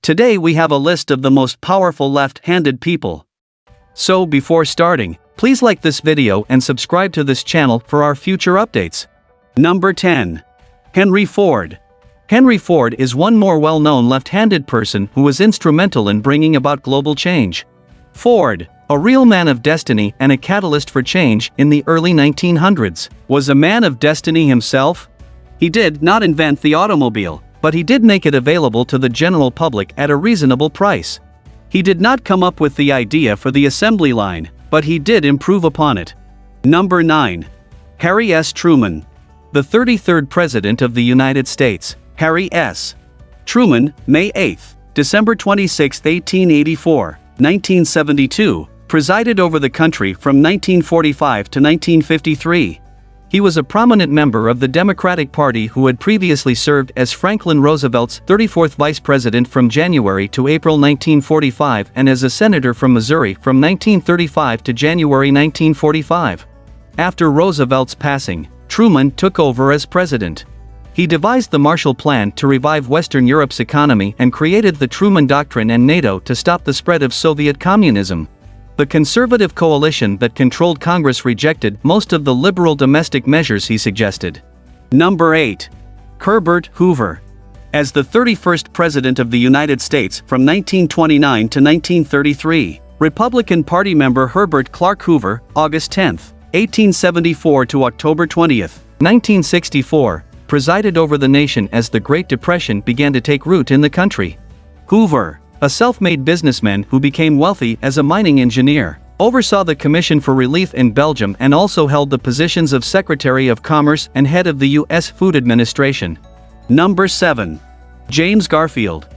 Today we have a list of the most powerful left-handed people. So before starting, please like this video and subscribe to this channel for our future updates. Number 10. Henry Ford. Henry Ford is one more well-known left-handed person who was instrumental in bringing about global change. Ford, a real man of destiny and a catalyst for change in the early 1900s, was a man of destiny himself. He did not invent the automobile, but he did make it available to the general public at a reasonable price. He did not come up with the idea for the assembly line, but he did improve upon it. Number 9. Harry S. Truman. The 33rd President of the United States, Harry S. Truman, May 8, December 26, 1884, 1972, presided over the country from 1945 to 1953. He was a prominent member of the Democratic Party who had previously served as Franklin Roosevelt's 34th Vice President from January to April 1945 and as a senator from Missouri from 1935 to January 1945. After Roosevelt's passing, Truman took over as president. He devised the Marshall Plan to revive Western Europe's economy and created the Truman Doctrine and NATO to stop the spread of Soviet communism. The conservative coalition that controlled Congress rejected most of the liberal domestic measures he suggested. Number 8. Herbert Hoover. As the 31st President of the United States from 1929 to 1933, Republican Party member Herbert Clark Hoover, August 10, 1874 to October 20, 1964, presided over the nation as the Great Depression began to take root in the country. Hoover, a self-made businessman who became wealthy as a mining engineer, oversaw the Commission for Relief in Belgium and also held the positions of Secretary of Commerce and head of the U.S. Food Administration. Number 7. James Garfield.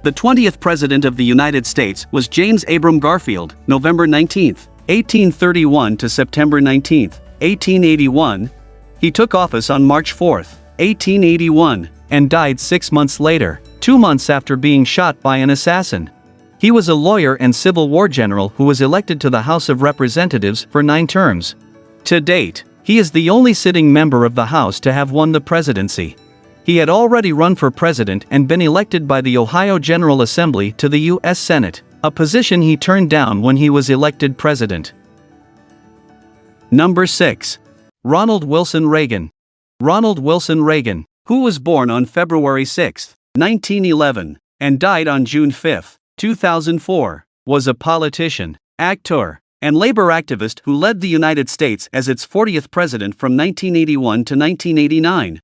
The 20th President of the United States was James Abram Garfield, November 19, 1831 to September 19, 1881. He took office on March 4, 1881, and died 6 months later, 2 months after being shot by an assassin. He was a lawyer and Civil War general who was elected to the House of Representatives for 9 terms. To date, he is the only sitting member of the House to have won the presidency. He had already run for president and been elected by the Ohio General Assembly to the U.S. Senate, a position he turned down when he was elected president. Number 6. Ronald Wilson Reagan. Ronald Wilson Reagan, who was born on February 6, 1911, and died on June 5, 2004, was a politician, actor, and labor activist who led the United States as its 40th president from 1981 to 1989.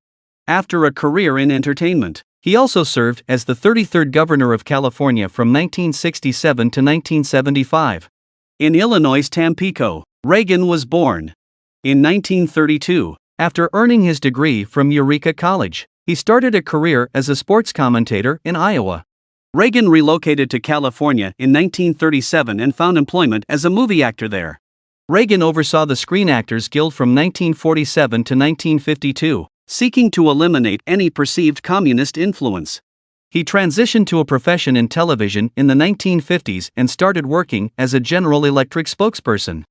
After a career in entertainment, he also served as the 33rd governor of California from 1967 to 1975. In Illinois' Tampico, Reagan was born. In 1932, after earning his degree from Eureka College, he started a career as a sports commentator in Iowa. Reagan relocated to California in 1937 and found employment as a movie actor there. Reagan oversaw the Screen Actors Guild from 1947 to 1952, seeking to eliminate any perceived communist influence. He transitioned to a profession in television in the 1950s and started working as a General Electric spokesperson.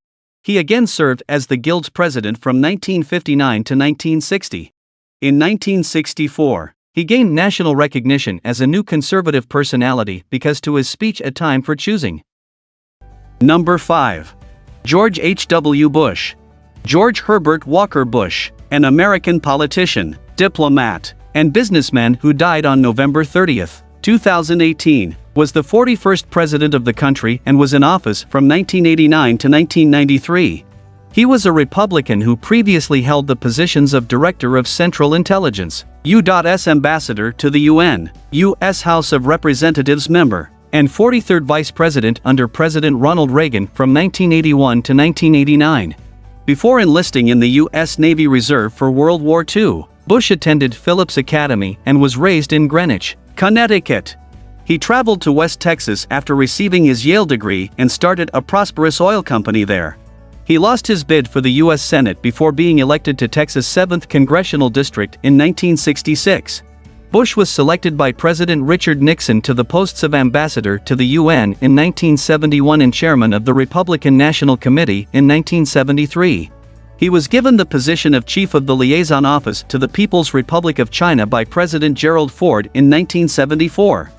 He again served as the Guild's president from 1959 to 1960. In 1964, he gained national recognition as a new conservative personality because to his speech A Time for Choosing. Number 5. George H.W. Bush. George Herbert Walker Bush, an American politician, diplomat, and businessman who died on November 30, 2018, was the 41st president of the country and was in office from 1989 to 1993. He was a Republican who previously held the positions of Director of Central Intelligence, U.S. Ambassador to the UN, U.S. House of Representatives member, and 43rd Vice President under President Ronald Reagan from 1981 to 1989. Before enlisting in the U.S. Navy Reserve for World War II, Bush attended Phillips Academy and was raised in Greenwich, Connecticut. He traveled to West Texas after receiving his Yale degree and started a prosperous oil company there. He lost his bid for the U.S. Senate before being elected to Texas' 7th Congressional District in 1966. Bush was selected by President Richard Nixon to the posts of ambassador to the UN in 1971 and chairman of the Republican National Committee in 1973. He was given the position of chief of the liaison office to the People's Republic of China by President Gerald Ford in 1974.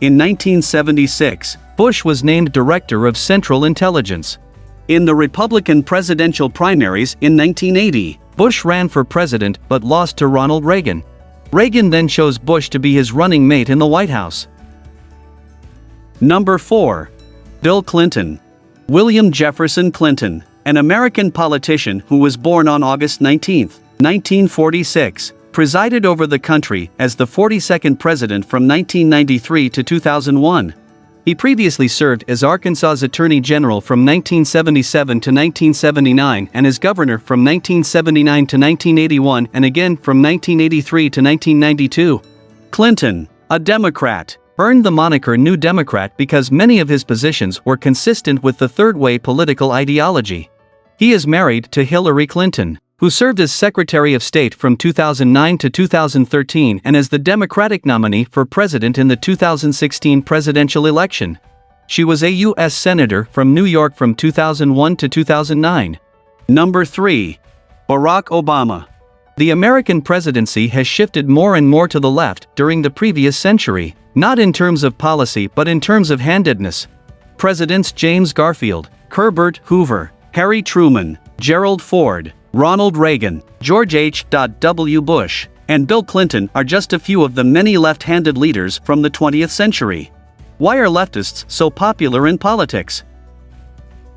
In 1976, Bush was named Director of Central Intelligence. In the Republican presidential primaries in 1980, Bush ran for president but lost to Ronald Reagan. Reagan then chose Bush to be his running mate in the White House. Number 4. Bill Clinton. William Jefferson Clinton, an American politician who was born on August 19, 1946, presided over the country as the 42nd president from 1993 to 2001. He previously served as Arkansas's Attorney General from 1977 to 1979 and as governor from 1979 to 1981 and again from 1983 to 1992. Clinton, a Democrat, earned the moniker New Democrat because many of his positions were consistent with the Third Way political ideology. He is married to Hillary Clinton, who served as Secretary of State from 2009 to 2013 and as the Democratic nominee for president in the 2016 presidential election. She was a U.S. Senator from New York from 2001 to 2009. Number 3. Barack Obama. The American presidency has shifted more and more to the left during the previous century, not in terms of policy but in terms of handedness. Presidents James Garfield, Herbert Hoover, Harry Truman, Gerald Ford, Ronald Reagan, George H.W. Bush, and Bill Clinton are just a few of the many left-handed leaders from the 20th century. Why are leftists so popular in politics?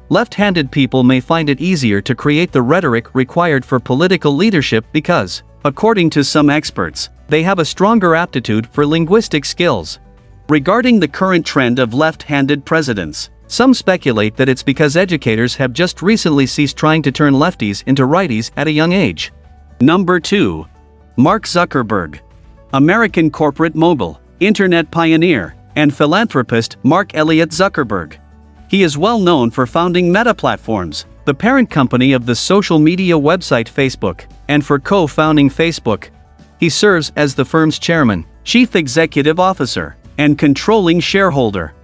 Left-handed people may find it easier to create the rhetoric required for political leadership because, according to some experts, they have a stronger aptitude for linguistic skills. Regarding the current trend of left-handed presidents, some speculate that it's because educators have just recently ceased trying to turn lefties into righties at a young age. Number 2. Mark Zuckerberg. American corporate mogul, internet pioneer, and philanthropist Mark Elliott Zuckerberg. He is well known for founding Meta Platforms, the parent company of the social media website Facebook, and for co-founding Facebook. He serves as the firm's chairman, chief executive officer, and controlling shareholder.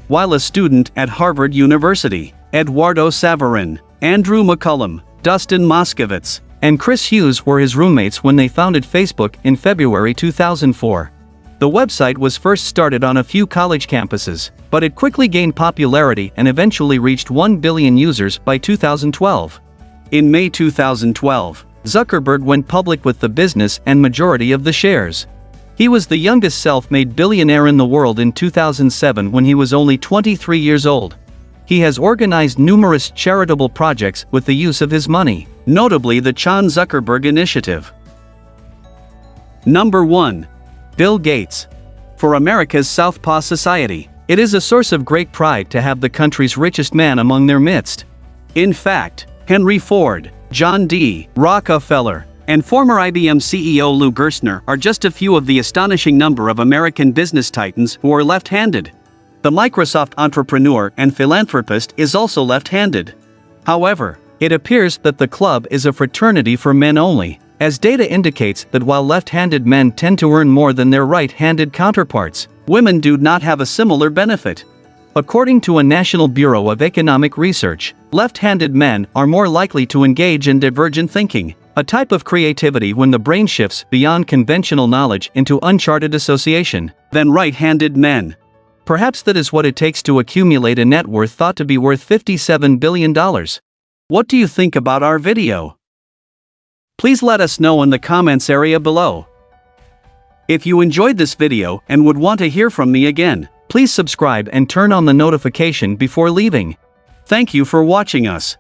While a student at Harvard University, Eduardo Saverin, Andrew McCullum, Dustin Moskovitz, and Chris Hughes were his roommates when they founded Facebook in February 2004. The website was first started on a few college campuses, but it quickly gained popularity and eventually reached 1 billion users by 2012. In May 2012, Zuckerberg went public with the business and majority of the shares. He was the youngest self-made billionaire in the world in 2007 when he was only 23 years old. He has organized numerous charitable projects with the use of his money, notably the Chan Zuckerberg Initiative. Number 1. Bill Gates. For America's Southpaw Society, it is a source of great pride to have the country's richest man among their midst. In fact, Henry Ford, John D. Rockefeller, and former IBM CEO Lou Gerstner are just a few of the astonishing number of American business titans who are left-handed. The Microsoft entrepreneur and philanthropist is also left-handed. However, it appears that the club is a fraternity for men only, as data indicates that while left-handed men tend to earn more than their right-handed counterparts, women do not have a similar benefit. According to a National Bureau of Economic Research, left-handed men are more likely to engage in divergent thinking, a type of creativity when the brain shifts beyond conventional knowledge into uncharted association, than right-handed men. Perhaps that is what it takes to accumulate a net worth thought to be worth $57 billion. What do you think about our video? Please let us know in the comments area below. If you enjoyed this video and would want to hear from me again, please subscribe and turn on the notification before leaving. Thank you for watching us.